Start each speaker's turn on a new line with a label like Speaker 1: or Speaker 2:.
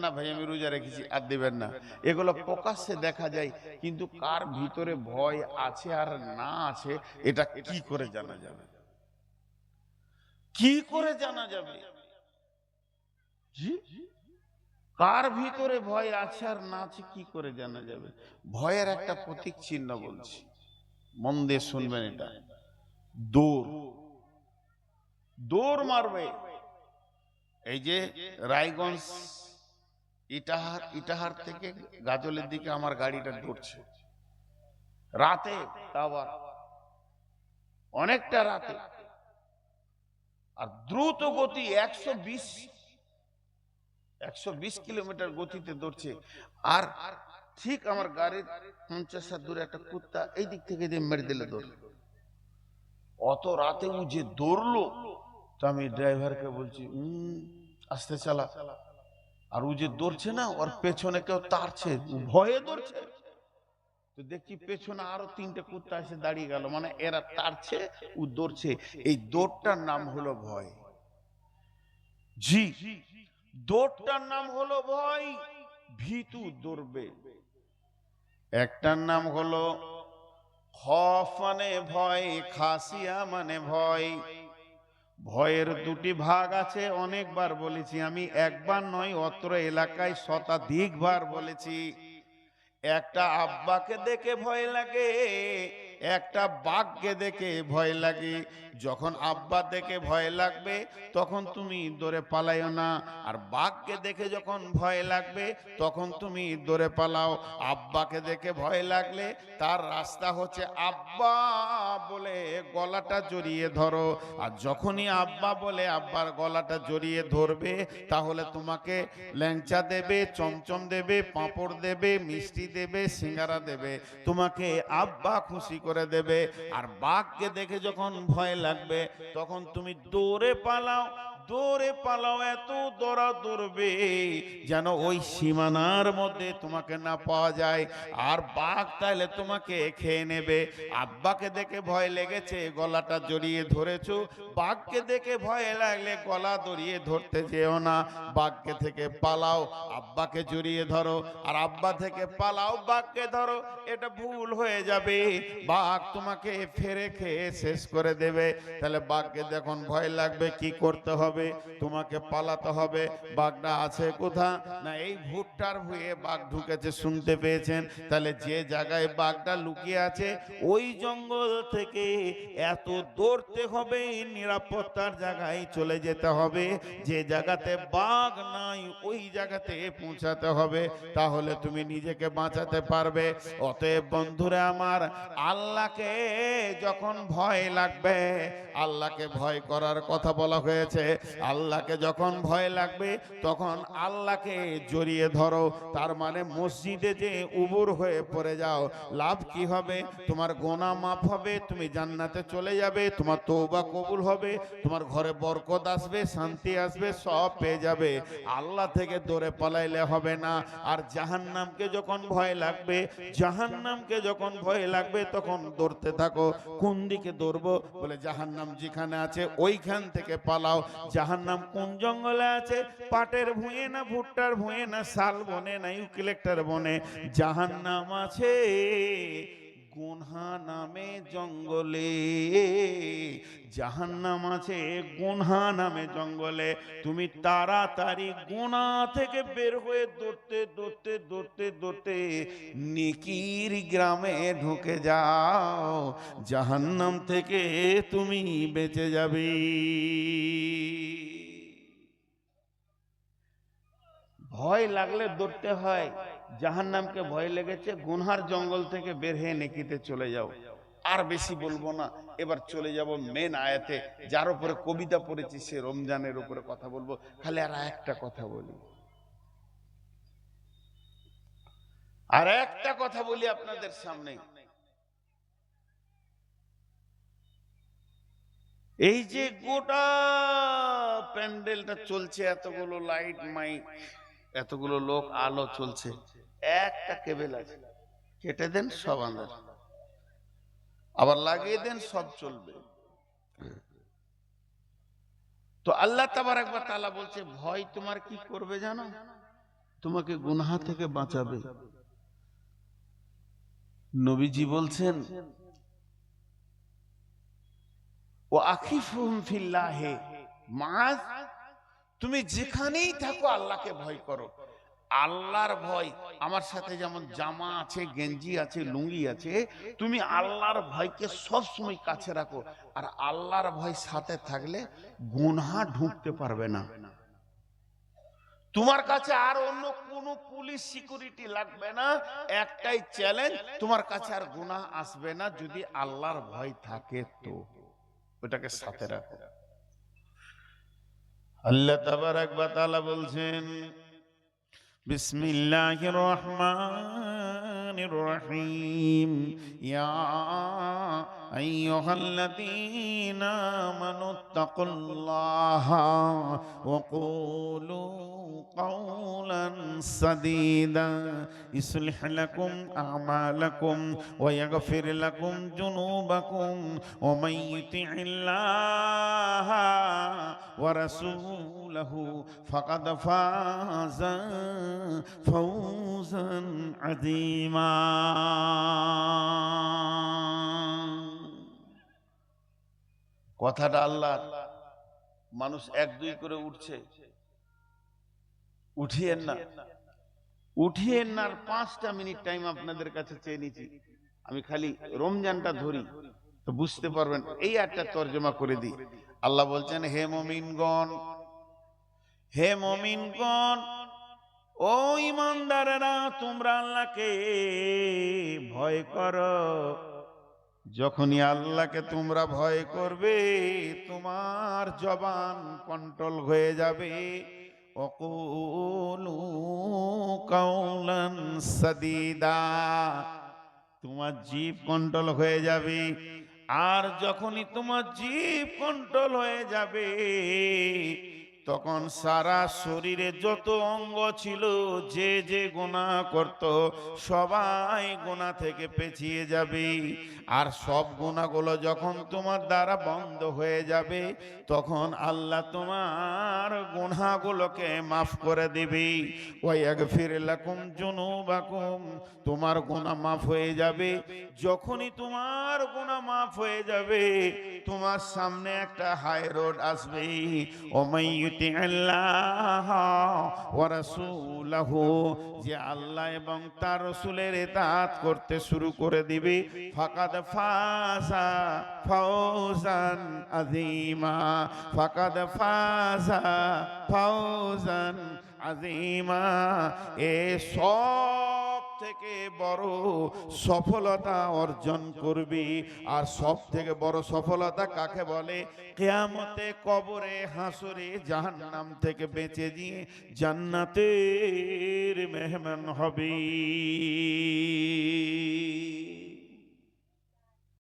Speaker 1: না ভাই আমি রোজা রেখেছি, আর দিবেন না। এগুলো প্রকাশ্যে দেখা যায়, কিন্তু কার ভিতরে ভয় আছে আর না আছে এটা কি করে জানা যাবে? কি করে জানা যাবে? জি, কার ভিতরে ভয় আছে আর না আছে কি করে জানা যাবে? ভয়ের একটা প্রতীক চিহ্ন বলছি, মন দিয়ে শুনবেন। এটা দৌড়, দৌড় মারবে। এই যে রায়গঞ্জ ইটাহার, ইটাহার থেকে গাজলের দিকে আমার গাড়িটা দৌড়ছে রাতে, তাও আবার অনেকটা রাতে, আর দ্রুত গতি 120 কিলোমিটার গতিতে দৌড়ছে। আর ঠিক আমার গাড়ির 50 হাত দূরে একটা কুত্তা এই দিক থেকে যে মেরে দিলে দৌড়। অত রাতে ও যে দৌড়লো, তো আমি ড্রাইভারকে বলছি আস্তে চালা। আর ও যে দৌড়ছে না, ওর পেছনে কেউ তাড়ছে, ও ভয়ে দৌড়ছে। তো দেখি পেছনে আরো 3টে কুত্তা এসে দাঁড়িয়ে গেল, মানে এরা তাড়ছে, ও দৌড়ছে। এই দৌড়টার নাম হলো ভয়। জি, দৌড়টার নাম হলো ভয়। ভীতু দৌড়বে। একটার নাম হলো খফ মানে ভয়, খাসিয়া মানে ভয়। ভয়ের দুটি ভাগ আছে, অনেকবার বলেছি আমি, একবার নয় অত্র এলাকায় শতাধিকবার বলেছি। একটা আব্বাকে দেখে ভয় লাগে, একটা বাঘকে দেখে ভয় লাগে। যখন আব্বা দেখে ভয় লাগবে তখন তুমি দৌড়ে পালাইও না, আর বাঘকে দেখে যখন ভয় লাগবে তখন তুমি দৌড়ে পালাও। আব্বাকে দেখে ভয় লাগলে তার রাস্তা হচ্ছে আব্বা বলে গলাটা জড়িয়ে ধরো, আর যখনই আব্বা বলে আব্বার গলাটা জড়িয়ে ধরবে তাহলে তোমাকে ল্যাংচা দেবে, চমচম দেবে, পাঁপড় দেবে, মিষ্টি দেবে, সিঙ্গারা দেবে, তোমাকে আব্বা খুশি করে দেবে। আর বাঘকে দেখে যখন ভয় লাগবে তখন তুমি দৌড়ে পালাও, দৌড়ে পালাও, এত দৌড়া দৌড়বে যেন ওই সীমানার মধ্যে তোমাকে না পাওয়া যায়, আর বাঘ তাইলে তোমাকে খেয়ে নেবে। আব্বাকে দেখে ভয় লেগেছে, গলাটা জড়িয়ে ধরেছো, বাঘকে দেখে ভয় লাগলে গলা জড়িয়ে ধরতে যেও না, বাঘকে থেকে পালাও, আব্বাকে জড়িয়ে ধরো। আর আব্বা থেকে পালাও, বাঘকে ধরো, এটা ভুল হয়ে যাবে, বাঘ তোমাকে ফেরে খেয়ে শেষ করে দেবে। তাহলে বাঘকে যখন ভয় লাগবে কি করতে হবে? তোমাকে পালাতে হবে। বাঘটা আছে কোথা? না এই ভুট্টার ভুঁয়ে বাঘ ঢুকেছে, শুনতে পেয়েছেন? তাহলে যে জায়গায় বাঘটা লুকিয়ে আছে ওই জঙ্গল থেকে এত দৌড়তে হবে, নিরাপত্তার জায়গায় চলে যেতে হবে, যে জায়গাতে বাঘ নাই ওই জায়গাতে পৌঁছাতে হবে, তাহলে তুমি নিজেকে বাঁচাতে পারবে। অতএব বন্ধুরা আমার, আল্লাহকে যখন ভয় লাগবে, আল্লাহকে ভয় করার কথা বলা হয়েছে, আল্লাহকে যখন ভয় লাগবে তখন আল্লাহকে জড়িয়ে ধরো। তার মানে মসজিদে যে উবুর হয়ে পড়ে যাও, লাভ কি হবে? তোমার গোনাহ মাফ হবে, তুমি জান্নাতে চলে যাবে, তোমার তওবা কবুল হবে, তোমার ঘরে বরকত আসবে, শান্তি আসবে, সব পেয়ে যাবে। আল্লাহ থেকে দৌড়ে পালাইলে হবে না। আর জাহান্নামকে যখন ভয় লাগবে, জাহান্নামকে যখন ভয় লাগবে তখন দৌড়তে থাকো। কোন দিকে দৌড়বো? বলে জাহান্নাম যেখানে আছে ওইখান থেকে পালাও। জাহান্নাম কোন জঙ্গলে আছে? পাটের ভুঁয়ে না, ভুট্টার ভুঁয়ে না, শাল বনে না, ইউক্যালিপ্টাস বনে। জাহান্নাম আছে গুনহা নামে জঙ্গলে, জাহান্নাম আছে গুনহা নামে জঙ্গলে। তুমি তাড়াতাড়ি গুনাহ থেকে বের হয়ে দৌড়তে দৌড়তে দৌড়তে দৌড়তে নেকির গ্রামে ঢুকে যাও, জাহান্নাম থেকে তুমি বেঁচে যাবে। ভয় লাগলে দৌড়তে হয়। জাহান্নামকে ভয় লেগেছে, গুনহার জঙ্গল থেকে বের হয়ে নেকিতে চলে যাও। আর বেশি বলবো না, এবার চলে যাব মেন আয়াতে, যার উপরে কবিতা পড়েছি সে রমজানের উপরে কথা বলবো। খালি আর একটা কথা বলি, আর একটা কথা বলি আপনাদের সামনে। এই যে গোটা প্যান্ডেলটা চলছে, এতগুলো লাইট মাইক, এতগুলো লোক, আলো চলছে, একটা কেবল আছে, কেটে দেন সব আন্দাজ, আবার লাগিয়ে দেন সব চলবে। তো আল্লাহ তাবারক ওয়া তাআলা বলছে ভয় তোমার কি করবে জানো? তোমাকে গুনাহ থেকে বাঁচাবে। নবীজি বলছেন, ও আখিফুহুম ফিল্লাহে, মাআজ, তুমি যেখানেই থাকো আল্লাহকে ভয় করো। আল্লাহর ভয় আমার সাথে যেমন জামা আছে, গেঞ্জি আছে, লুঙ্গি আছে, তুমি আল্লাহর ভয়কে সব সময় কাছে রাখো। আর আল্লাহর ভয় সাথে থাকলে গুনাহ ঢুকতে পারবে না। তোমার কাছে আর অন্য কোনো পুলিশ সিকিউরিটি লাগবে না। একটাই চ্যালেঞ্জ, তোমার কাছে আর গুনাহ আসবে না যদি আল্লাহর ভয় থাকে। তো ওটাকে সাথে রাখো। আল্লাহ তাবারাক ওয়া তাআলা বলছেন, বিসমিল্লাহির রহমানির রহিম, ইয়া আইয়ুহাল্লাযীনা আমানুত্তাকুল্লাহা ওয়া কুলু কাওলান সাদীদা ইসলিহ লাকুম আ'মালাকুম ওয়া ইয়াগফির লাকুম যুনুবাকুম ওয়া মান ইউতি'ইল্লাহা ওয়া রাসূলাহু ফাকাদ ফাযা ফাওজান আযীমা। কথাটা আল্লাহ। মানুষ এক দুই করে উঠছে, উঠিয়েন না, উঠিয়েন না। আর 5টা মিনিট টাইম আপনাদের কাছে চেয়ে নিচ্ছি। আমি খালি রমজানটা ধরি তো বুঝতে পারবেন। এই একটা তর্জমা করে দিই। আল্লাহ বলছেন, হে মুমিনগণ, হে মুমিনগণ, ও ঈমানদারেরা, তোমরা আল্লাহকে ভয় করো। যখনই আল্লাহকে তোমরা ভয় করবে, তোমার জবান কন্ট্রোল হয়ে যাবে। ওয়াকুলু কাওলান সাদীদা, তোমার জিভ কন্ট্রোল হয়ে যাবে। আর যখনই তোমার জিভ কন্ট্রোল হয়ে যাবে, তখন সারা শরীরে যত অঙ্গ ছিল, যে যে গুনাহ করত, সবাই গুনাহ থেকে পেছিয়ে যাবে। আর সব গুনাহগুলো যখন তোমার দ্বারা বন্ধ হয়ে যাবে, তখন আল্লাহ তোমার গুনাহগুলোকে মাফ করে দিবে। ওয়া ইয়াগফির লাকুম যুনুবাকুম, তোমার গুনাহ মাফ হয়ে যাবে। যখনই তোমার গুনাহ মাফ হয়ে যাবে, তোমার সামনে একটা হাই রোড আসবে। ও মান ইউতি'আল্লাহ ওয়া রাসূলাহু, যে আল্লাহ এবং তার রাসূলের ইতাআত করতে শুরু করে দিবে, ফাকাদ ফাযা ফাওজান আযীমা, ফাকাদ ফাযা ফাওজান আযীমা। এ সব থেকে বড় সফলতা অর্জন করবি। আর সব থেকে বড় সফলতা কাকে বলে? কিয়ামতে, কবরে, হাসরে, জাহান্নাম থেকে বেঁচে দিয়ে জান্নাতের মেহমান হবি।